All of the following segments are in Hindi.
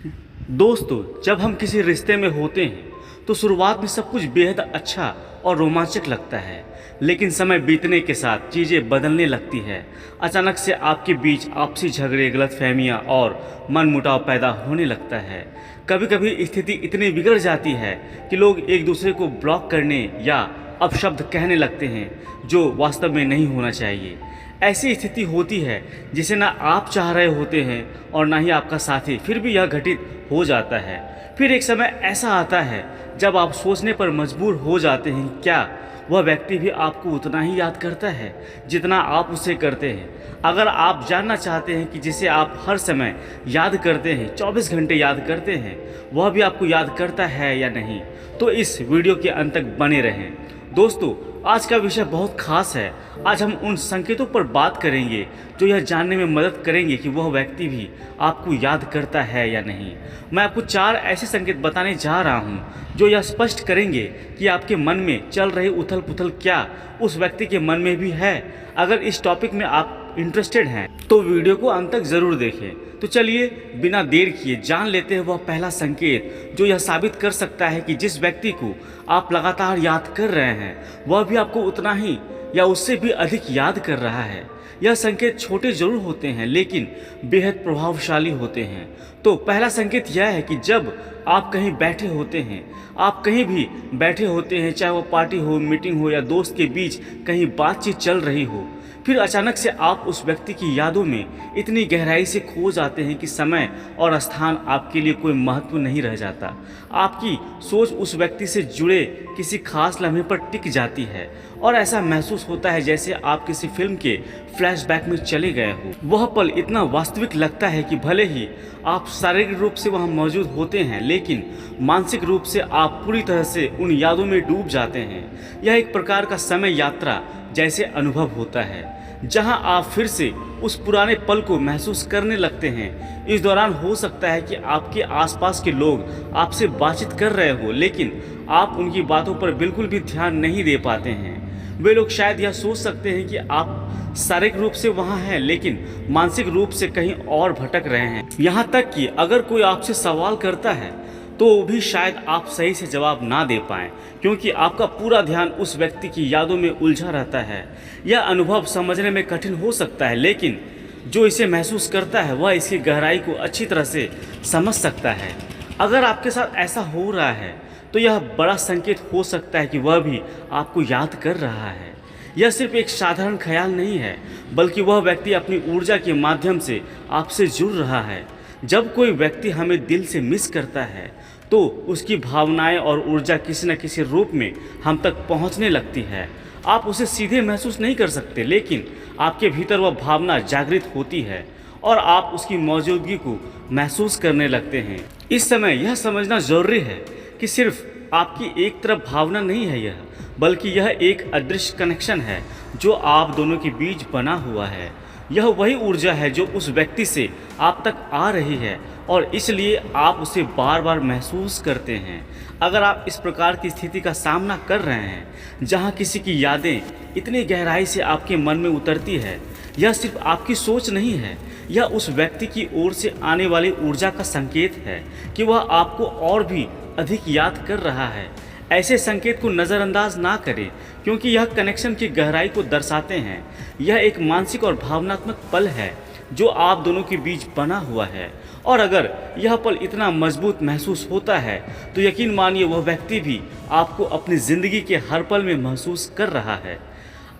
दोस्तों, जब हम किसी रिश्ते में होते हैं तो शुरुआत में सब कुछ बेहद अच्छा और रोमांचक लगता है, लेकिन समय बीतने के साथ चीज़ें बदलने लगती है। अचानक से आपके बीच आपसी झगड़े, गलतफहमियां और मनमुटाव पैदा होने लगता है। कभी कभी स्थिति इतनी बिगड़ जाती है कि लोग एक दूसरे को ब्लॉक करने या अपशब्द कहने लगते हैं, जो वास्तव में नहीं होना चाहिए। ऐसी स्थिति होती है जिसे ना आप चाह रहे होते हैं और ना ही आपका साथी, फिर भी यह घटित हो जाता है। फिर एक समय ऐसा आता है जब आप सोचने पर मजबूर हो जाते हैं, क्या वह व्यक्ति भी आपको उतना ही याद करता है जितना आप उसे करते हैं। अगर आप जानना चाहते हैं कि जिसे आप हर समय याद करते हैं, 24 घंटे याद करते हैं, वह भी आपको याद करता है या नहीं, तो इस वीडियो के अंत तक बने रहें। दोस्तों, आज का विषय बहुत खास है। आज हम उन संकेतों पर बात करेंगे जो यह जानने में मदद करेंगे कि वह व्यक्ति भी आपको याद करता है या नहीं। मैं आपको 4 ऐसे संकेत बताने जा रहा हूं जो यह स्पष्ट करेंगे कि आपके मन में चल रही उथल पुथल क्या उस व्यक्ति के मन में भी है। अगर इस टॉपिक में आप इंटरेस्टेड हैं तो वीडियो को अंत तक ज़रूर देखें। तो चलिए बिना देर किए जान लेते हैं वह पहला संकेत जो यह साबित कर सकता है कि जिस व्यक्ति को आप लगातार याद कर रहे हैं वह भी आपको उतना ही या उससे भी अधिक याद कर रहा है। यह संकेत छोटे जरूर होते हैं लेकिन बेहद प्रभावशाली होते हैं। तो पहला संकेत यह है कि जब आप कहीं बैठे होते हैं, आप कहीं भी बैठे होते हैं, चाहे वो पार्टी हो, मीटिंग हो या दोस्त के बीच कहीं बातचीत चल रही हो, फिर अचानक से आप उस व्यक्ति की यादों में इतनी गहराई से खो जाते हैं कि समय और स्थान आपके लिए कोई महत्व नहीं रह जाता। आपकी सोच उस व्यक्ति से जुड़े किसी खास लम्हे पर टिक जाती है और ऐसा महसूस होता है जैसे आप किसी फिल्म के फ्लैशबैक में चले गए हो। वह पल इतना वास्तविक लगता है कि भले ही आप शारीरिक रूप से वहाँ मौजूद होते हैं, लेकिन मानसिक रूप से आप पूरी तरह से उन यादों में डूब जाते हैं। यह एक प्रकार का समय यात्रा जैसे अनुभव होता है जहां आप फिर से उस पुराने पल को महसूस करने लगते हैं। इस दौरान हो सकता है कि आपके आसपास के लोग आपसे बातचीत कर रहे हो, लेकिन आप उनकी बातों पर बिल्कुल भी ध्यान नहीं दे पाते हैं। वे लोग शायद यह सोच सकते हैं कि आप शारीरिक रूप से वहां हैं लेकिन मानसिक रूप से कहीं और भटक रहे हैं। यहाँ तक कि अगर कोई आपसे सवाल करता है तो भी शायद आप सही से जवाब ना दे पाएं, क्योंकि आपका पूरा ध्यान उस व्यक्ति की यादों में उलझा रहता है। यह अनुभव समझने में कठिन हो सकता है, लेकिन जो इसे महसूस करता है वह इसकी गहराई को अच्छी तरह से समझ सकता है। अगर आपके साथ ऐसा हो रहा है तो यह बड़ा संकेत हो सकता है कि वह भी आपको याद कर रहा है। यह सिर्फ एक साधारण ख्याल नहीं है, बल्कि वह व्यक्ति अपनी ऊर्जा के माध्यम से आपसे जुड़ रहा है। जब कोई व्यक्ति हमें दिल से मिस करता है तो उसकी भावनाएं और ऊर्जा किसी न किसी रूप में हम तक पहुंचने लगती है। आप उसे सीधे महसूस नहीं कर सकते, लेकिन आपके भीतर वह भावना जागृत होती है और आप उसकी मौजूदगी को महसूस करने लगते हैं। इस समय यह समझना जरूरी है कि सिर्फ आपकी एक तरफ भावना नहीं है यह, बल्कि यह एक अदृश्य कनेक्शन है जो आप दोनों के बीच बना हुआ है। यह वही ऊर्जा है जो उस व्यक्ति से आप तक आ रही है और इसलिए आप उसे बार बार महसूस करते हैं। अगर आप इस प्रकार की स्थिति का सामना कर रहे हैं जहां किसी की यादें इतनी गहराई से आपके मन में उतरती है, यह सिर्फ आपकी सोच नहीं है, यह उस व्यक्ति की ओर से आने वाली ऊर्जा का संकेत है कि वह आपको और भी अधिक याद कर रहा है। ऐसे संकेत को नज़रअंदाज ना करें, क्योंकि यह कनेक्शन की गहराई को दर्शाते हैं। यह एक मानसिक और भावनात्मक पल है जो आप दोनों के बीच बना हुआ है, और अगर यह पल इतना मजबूत महसूस होता है तो यकीन मानिए वह व्यक्ति भी आपको अपनी ज़िंदगी के हर पल में महसूस कर रहा है।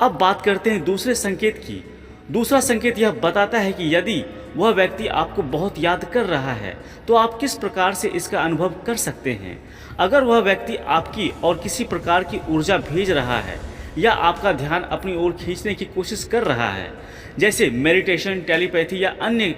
अब बात करते हैं दूसरे संकेत की। दूसरा संकेत यह बताता है कि यदि वह व्यक्ति आपको बहुत याद कर रहा है तो आप किस प्रकार से इसका अनुभव कर सकते हैं। अगर वह व्यक्ति आपकी और किसी प्रकार की ऊर्जा भेज रहा है या आपका ध्यान अपनी ओर खींचने की कोशिश कर रहा है, जैसे मेडिटेशन, टेलीपैथी या अन्य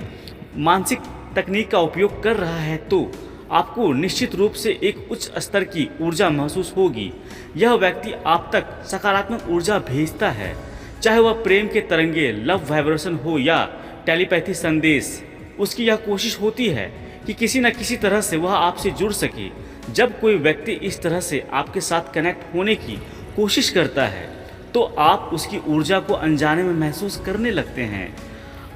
मानसिक तकनीक का उपयोग कर रहा है, तो आपको निश्चित रूप से एक उच्च स्तर की ऊर्जा महसूस होगी। यह व्यक्ति आप तक सकारात्मक ऊर्जा भेजता है, चाहे वह प्रेम के तरंगे, लव वाइब्रेशन हो या टेलीपैथी संदेश। उसकी यह कोशिश होती है कि किसी न किसी तरह से वह आपसे जुड़ सके। जब कोई व्यक्ति इस तरह से आपके साथ कनेक्ट होने की कोशिश करता है तो आप उसकी ऊर्जा को अनजाने में महसूस करने लगते हैं।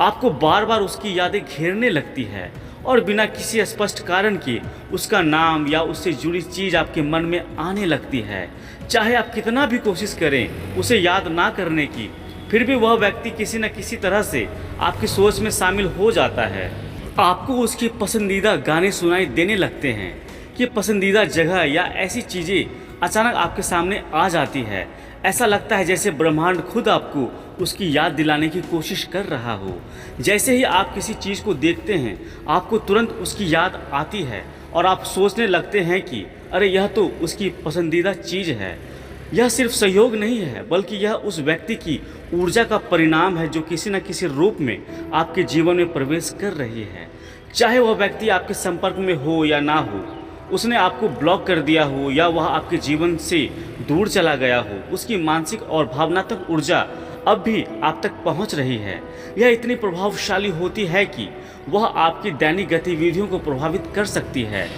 आपको बार बार उसकी यादें घेरने लगती है और बिना किसी स्पष्ट कारण के उसका नाम या उससे जुड़ी चीज़ आपके मन में आने लगती है। चाहे आप कितना भी कोशिश करें उसे याद ना करने की, फिर भी वह व्यक्ति किसी न किसी तरह से आपकी सोच में शामिल हो जाता है। आपको उसके पसंदीदा गाने सुनाई देने लगते हैं कि पसंदीदा जगह या ऐसी चीज़ें अचानक आपके सामने आ जाती है। ऐसा लगता है जैसे ब्रह्मांड खुद आपको उसकी याद दिलाने की कोशिश कर रहा हो। जैसे ही आप किसी चीज़ को देखते हैं आपको तुरंत उसकी याद आती है और आप सोचने लगते हैं कि अरे यह तो उसकी पसंदीदा चीज़ है। यह सिर्फ सहयोग नहीं है बल्कि यह उस व्यक्ति की ऊर्जा का परिणाम है जो किसी न किसी रूप में आपके जीवन में प्रवेश कर रही है। चाहे वह व्यक्ति आपके संपर्क में हो या ना हो, उसने आपको ब्लॉक कर दिया हो या वह आपके जीवन से दूर चला गया हो, उसकी मानसिक और भावनात्मक ऊर्जा अब भी आप तक पहुंच रही है। यह इतनी प्रभावशाली होती है कि वह आपकी दैनिक गतिविधियों को प्रभावित कर सकती है।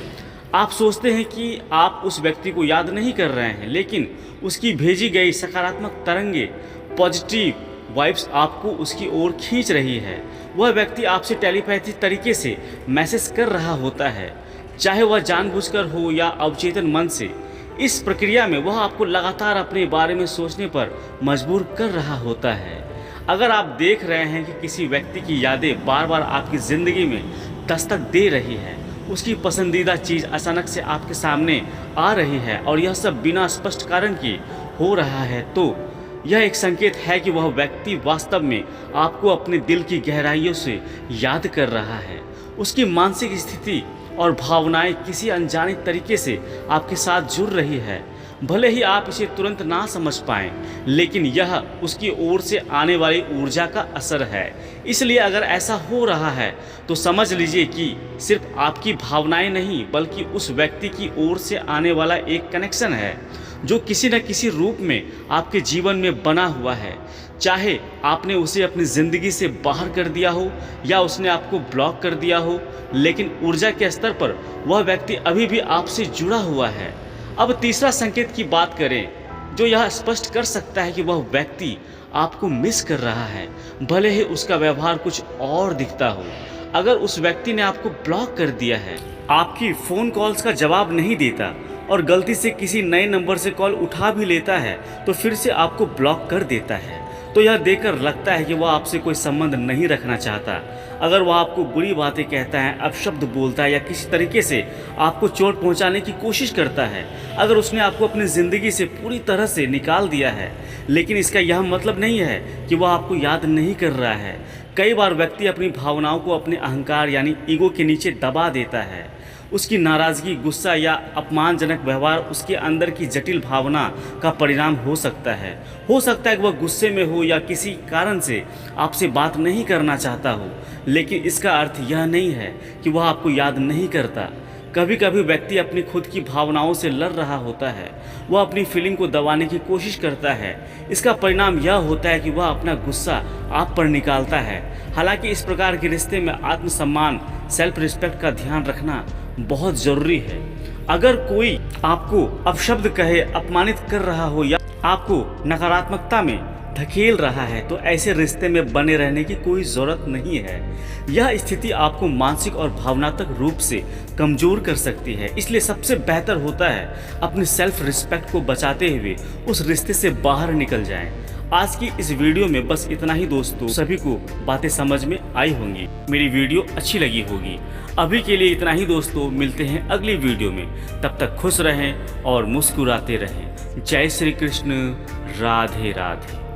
आप सोचते हैं कि आप उस व्यक्ति को याद नहीं कर रहे हैं, लेकिन उसकी भेजी गई सकारात्मक तरंगे, पॉजिटिव वाइब्स आपको उसकी ओर खींच रही है। वह व्यक्ति आपसे टेलीपैथी तरीके से मैसेज कर रहा होता है, चाहे वह जानबूझकर हो या अवचेतन मन से। इस प्रक्रिया में वह आपको लगातार अपने बारे में सोचने पर मजबूर कर रहा होता है। अगर आप देख रहे हैं कि किसी व्यक्ति की यादें बार बार आपकी ज़िंदगी में दस्तक दे रही है, उसकी पसंदीदा चीज़ अचानक से आपके सामने आ रही है और यह सब बिना स्पष्ट कारण के हो रहा है, तो यह एक संकेत है कि वह व्यक्ति वास्तव में आपको अपने दिल की गहराइयों से याद कर रहा है। उसकी मानसिक स्थिति और भावनाएं किसी अनजाने तरीके से आपके साथ जुड़ रही है। भले ही आप इसे तुरंत ना समझ पाएं, लेकिन यह उसकी ओर से आने वाली ऊर्जा का असर है। इसलिए अगर ऐसा हो रहा है तो समझ लीजिए कि सिर्फ आपकी भावनाएं नहीं बल्कि उस व्यक्ति की ओर से आने वाला एक कनेक्शन है जो किसी न किसी रूप में आपके जीवन में बना हुआ है। चाहे आपने उसे अपनी ज़िंदगी से बाहर कर दिया हो या उसने आपको ब्लॉक कर दिया हो, लेकिन ऊर्जा के स्तर पर वह व्यक्ति अभी भी आपसे जुड़ा हुआ है। अब तीसरा संकेत की बात करें जो यह स्पष्ट कर सकता है कि वह व्यक्ति आपको मिस कर रहा है, भले ही उसका व्यवहार कुछ और दिखता हो। अगर उस व्यक्ति ने आपको ब्लॉक कर दिया है, आपकी फ़ोन कॉल्स का जवाब नहीं देता और गलती से किसी नए नंबर से कॉल उठा भी लेता है तो फिर से आपको ब्लॉक कर देता है, तो यह देखकर लगता है कि वह आपसे कोई संबंध नहीं रखना चाहता। अगर वह आपको बुरी बातें कहता है, अपशब्द बोलता है या किसी तरीके से आपको चोट पहुंचाने की कोशिश करता है, अगर उसने आपको अपनी ज़िंदगी से पूरी तरह से निकाल दिया है, लेकिन इसका यह मतलब नहीं है कि वह आपको याद नहीं कर रहा है। कई बार व्यक्ति अपनी भावनाओं को अपने अहंकार यानी ईगो के नीचे दबा देता है। उसकी नाराज़गी, गुस्सा या अपमानजनक व्यवहार उसके अंदर की जटिल भावना का परिणाम हो सकता है। कि वह गुस्से में हो या किसी कारण से आपसे बात नहीं करना चाहता हो, लेकिन इसका अर्थ यह नहीं है कि वह आपको याद नहीं करता। कभी कभी व्यक्ति अपनी खुद की भावनाओं से लड़ रहा होता है, वह अपनी फीलिंग को दबाने की कोशिश करता है। इसका परिणाम यह होता है कि वह अपना गुस्सा आप पर निकालता है। हालांकि इस प्रकार के रिश्ते में आत्मसम्मान, सेल्फ रिस्पेक्ट का ध्यान रखना बहुत ज़रूरी है। अगर कोई आपको अपशब्द कहे, अपमानित कर रहा हो या आपको नकारात्मकता में धकेल रहा है तो ऐसे रिश्ते में बने रहने की कोई ज़रूरत नहीं है। यह स्थिति आपको मानसिक और भावनात्मक रूप से कमज़ोर कर सकती है। इसलिए सबसे बेहतर होता है अपनी सेल्फ रिस्पेक्ट को बचाते हुए उस रिश्ते से बाहर निकल जाएं। आज की इस वीडियो में बस इतना ही दोस्तों। सभी को बातें समझ में आई होंगी, मेरी वीडियो अच्छी लगी होगी। अभी के लिए इतना ही दोस्तों, मिलते हैं अगली वीडियो में। तब तक खुश रहें और मुस्कुराते रहें। जय श्री कृष्ण, राधे राधे।